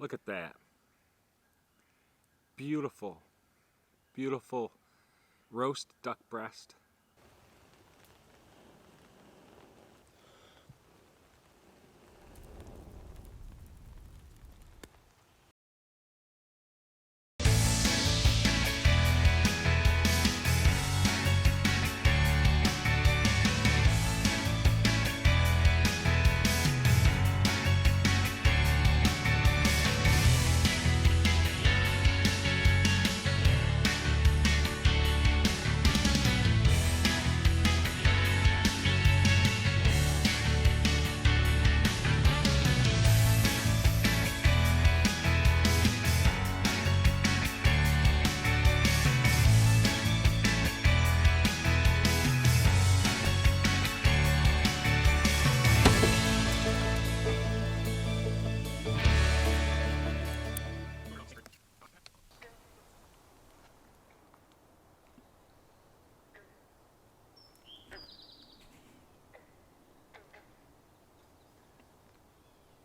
Look at that. Beautiful, beautiful roast duck breast.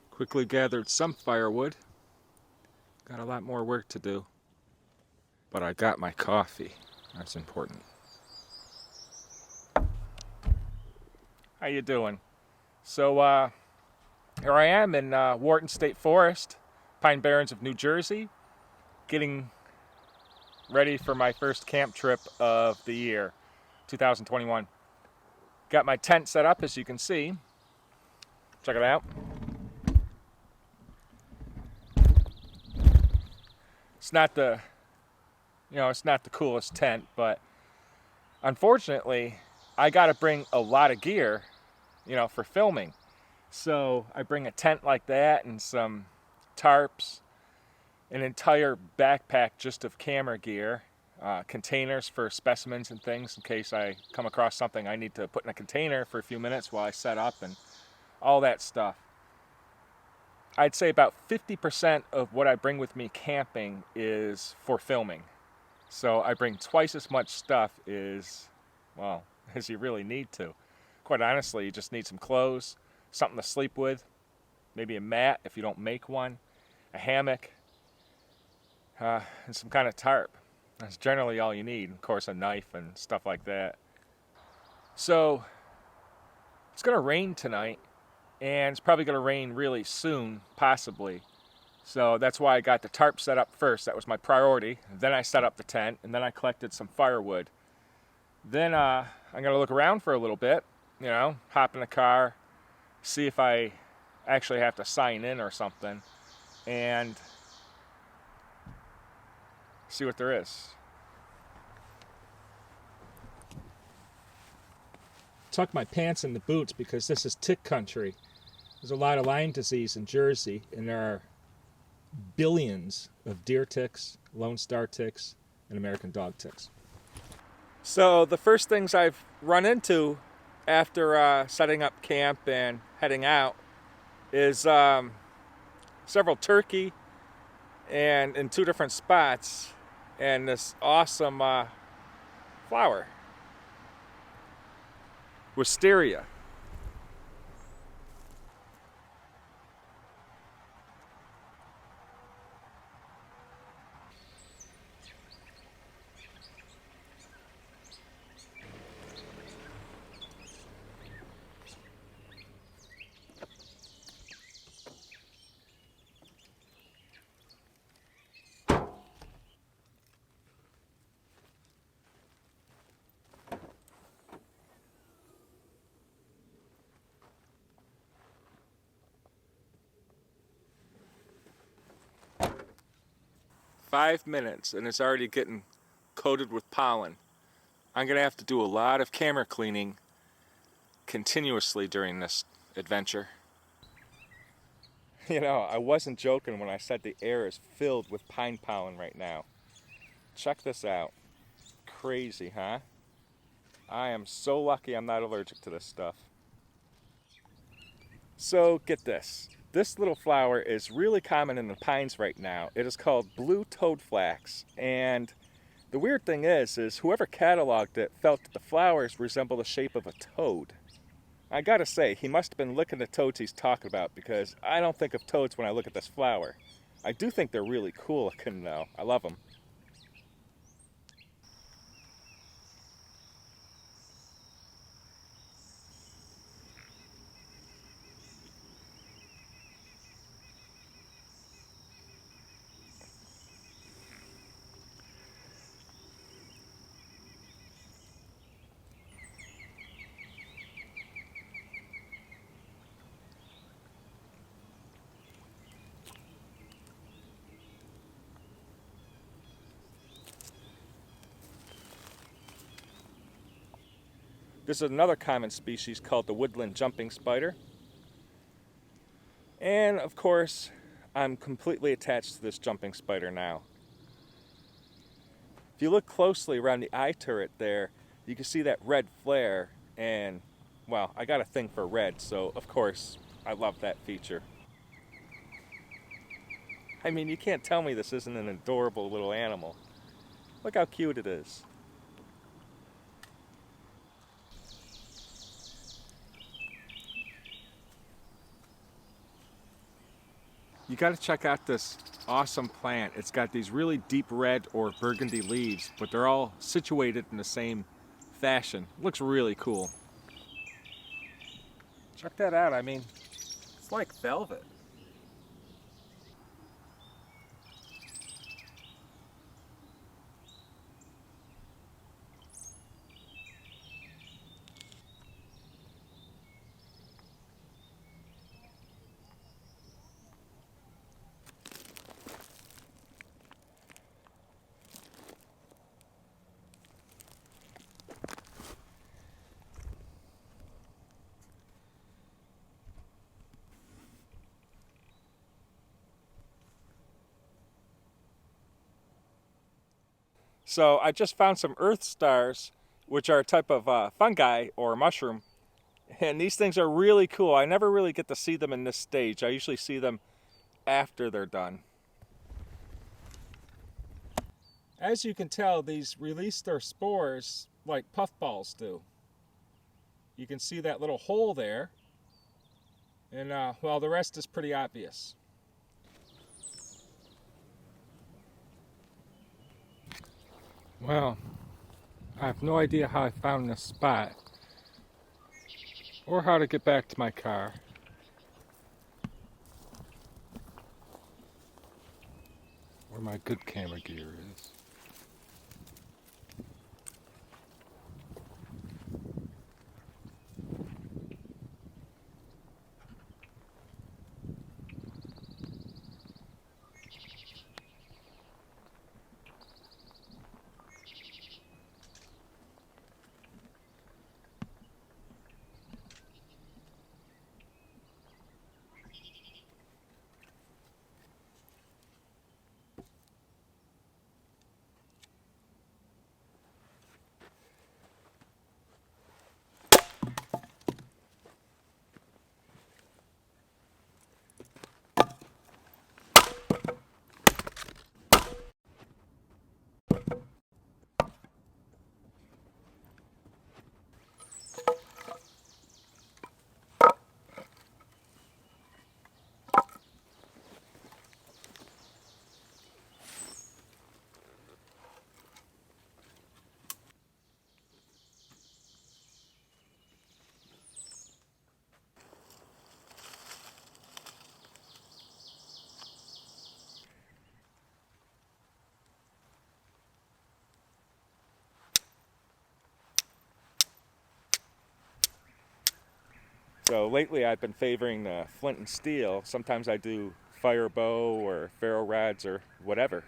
Quickly gathered some firewood. Got a lot more work to do. But I got my coffee. That's important. How you doing? So here I am in Wharton State Forest, Pine Barrens of New Jersey, getting ready for my first camp trip of the year, 2021. Got my tent set up, as you can see. Check it out. It's not the, it's not the coolest tent, but unfortunately, I got to bring a lot of gear, for filming. So I bring a tent like that and some tarps, an entire backpack just of camera gear, containers for specimens and things in case I come across something I need to put in a container for a few minutes while I set up, and all that stuff. I'd say about 50% of what I bring with me camping is for filming. So I bring twice as much stuff as you really need to. Quite honestly, you just need some clothes, something to sleep with, maybe a mat if you don't make one, a hammock, and some kind of tarp. That's generally all you need. Of course, a knife and stuff like that. So it's going to rain tonight. And it's probably going to rain really soon, possibly. So that's why I got the tarp set up first. That was my priority. Then I set up the tent, and then I collected some firewood. Then I'm going to look around for a little bit, hop in the car, see if I actually have to sign in or something, and see what there is. Tuck my pants in the boots because this is tick country. There's a lot of Lyme disease in Jersey, and there are billions of deer ticks, Lone Star ticks, and American dog ticks. So the first things I've run into after setting up camp and heading out is several turkey, and in 2 different spots, and this awesome flower, wisteria. Five minutes and it's already getting coated with pollen. I'm going to have to do a lot of camera cleaning continuously during this adventure. I wasn't joking when I said the air is filled with pine pollen right now. Check this out. Crazy, huh? I am so lucky I'm not allergic to this stuff. So get this. This little flower is really common in the pines right now. It is called blue toadflax, and the weird thing is whoever cataloged it felt that the flowers resemble the shape of a toad. I gotta say, he must have been licking the toads he's talking about, because I don't think of toads when I look at this flower. I do think they're really cool looking though. I love them. This is another common species called the woodland jumping spider. And of course, I'm completely attached to this jumping spider now. If you look closely around the eye turret there, you can see that red flare, and well, I got a thing for red, so of course I love that feature. I mean, you can't tell me this isn't an adorable little animal. Look how cute it is. You got to check out this awesome plant. It's got these really deep red or burgundy leaves, but they're all situated in the same fashion. Looks really cool. Check that out. I mean, it's like velvet. So I just found some earth stars, which are a type of fungi or mushroom. And these things are really cool. I never really get to see them in this stage. I usually see them after they're done. As you can tell, these release their spores like puffballs do. You can see that little hole there. And well, the rest is pretty obvious. Well, I have no idea how I found this spot or how to get back to my car. Where my good camera gear is. So lately I've been favoring the flint and steel. Sometimes I do fire bow or ferro rods or whatever.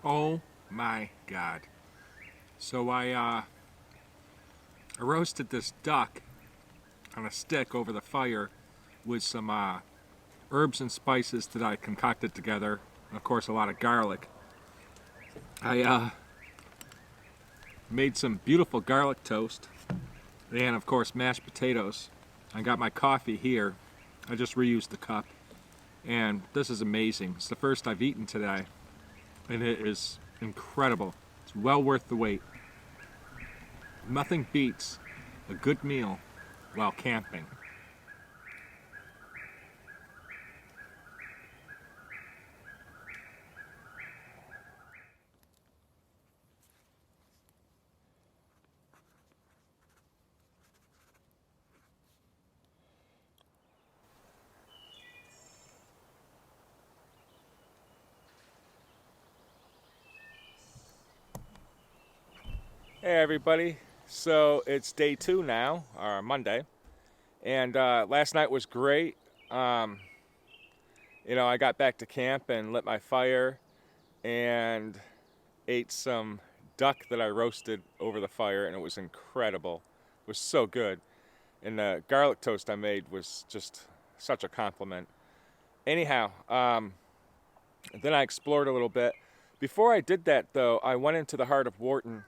Oh my God. So I roasted this duck on a stick over the fire with some herbs and spices that I concocted together, and of course a lot of garlic. I made some beautiful garlic toast and of course mashed potatoes. I got my coffee here. I just reused the cup, and this is amazing. It's the first I've eaten today, and it is incredible. It's well worth the wait. Nothing beats a good meal while camping. Hey everybody, so it's day 2 now, or Monday, and last night was great. I got back to camp and lit my fire and ate some duck that I roasted over the fire, and it was incredible. It was so good, and the garlic toast I made was just such a compliment. Anyhow, then I explored a little bit. Before I did that, though, I went into the heart of Wharton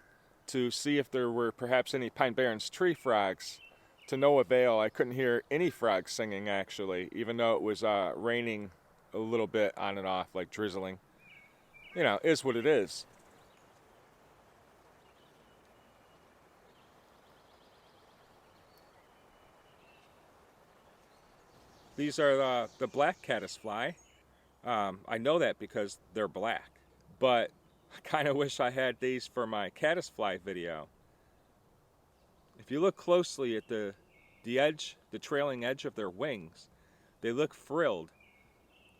to see if there were perhaps any Pine Barrens tree frogs. To no avail. I couldn't hear any frogs singing, actually, even though it was raining a little bit on and off, like drizzling. You know, is what it is. These are the black caddisfly. I know that because they're black, but I kind of wish I had these for my caddisfly video. If you look closely at the edge, the trailing edge of their wings, they look frilled.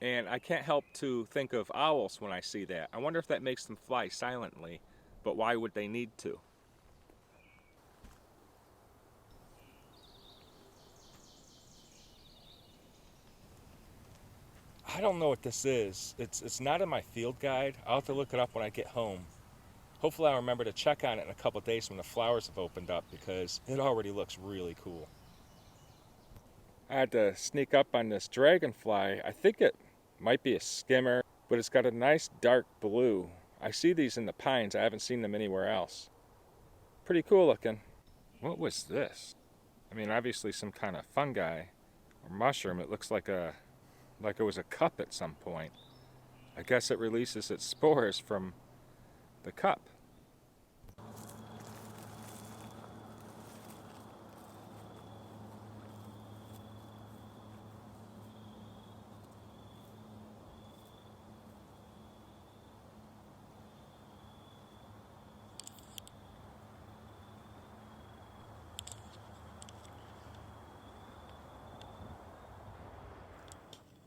And I can't help to think of owls when I see that. I wonder if that makes them fly silently, but why would they need to? I don't know what this is. It's not in my field guide. I'll have to look it up when I get home. Hopefully I'll remember to check on it in a couple days when the flowers have opened up, because it already looks really cool. I had to sneak up on this dragonfly. I think it might be a skimmer, but it's got a nice dark blue. I see these in the pines. I haven't seen them anywhere else. Pretty cool looking. What was this? I mean, obviously some kind of fungi or mushroom. It looks like it was a cup at some point. I guess it releases its spores from the cup.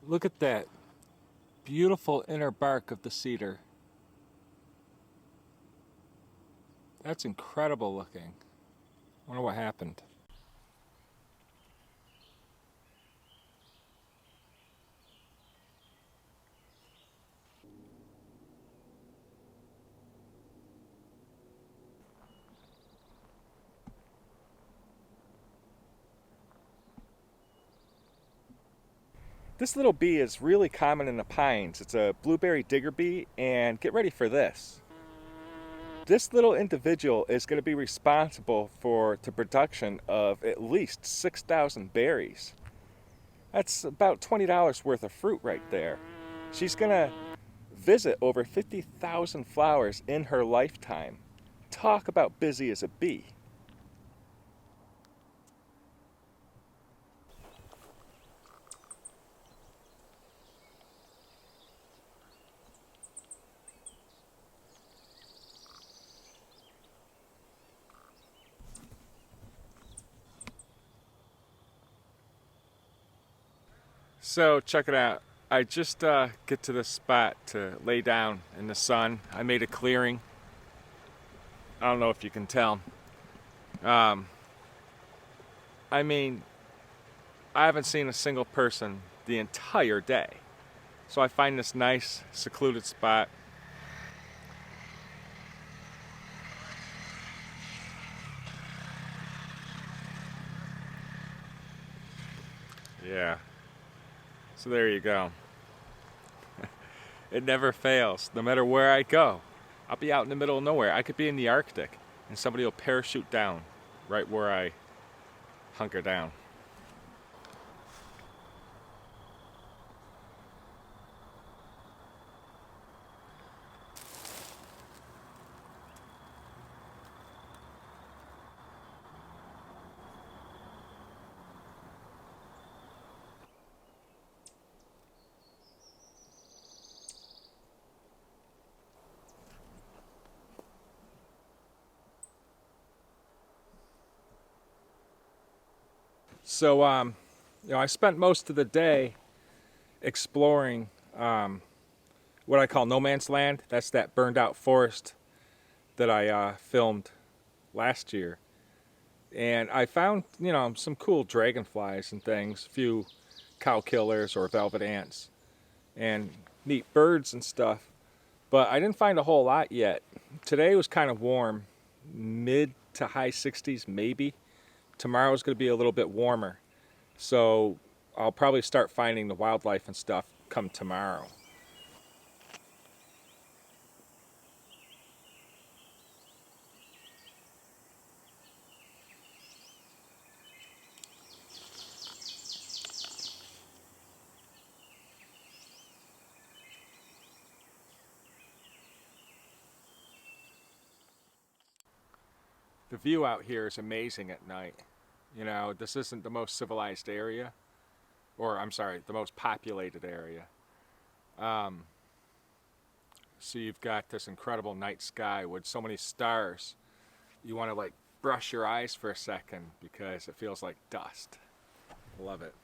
Look at that beautiful inner bark of the cedar. That's incredible looking. I wonder what happened. This little bee is really common in the pines. It's a blueberry digger bee, and get ready for this. This little individual is going to be responsible for the production of at least 6,000 berries. That's about $20 worth of fruit right there. She's going to visit over 50,000 flowers in her lifetime. Talk about busy as a bee. So check it out. I just get to this spot to lay down in the sun. I made a clearing. I don't know if you can tell. I mean, I haven't seen a single person the entire day. So I find this nice secluded spot. So there you go. It never fails, no matter where I go. I'll be out in the middle of nowhere. I could be in the Arctic, and somebody will parachute down right where I hunker down. So, I spent most of the day exploring what I call no man's land. That's that burned out forest that I filmed last year. And I found, some cool dragonflies and things, a few cow killers or velvet ants, and neat birds and stuff. But I didn't find a whole lot yet. Today was kind of warm, mid to high 60s maybe. Tomorrow's going to be a little bit warmer. So I'll probably start finding the wildlife and stuff come tomorrow. The view out here is amazing at night. This isn't the most civilized area, or I'm sorry, the most populated area. Um, so you've got this incredible night sky with so many stars. You want to brush your eyes for a second because it feels like dust. Love it.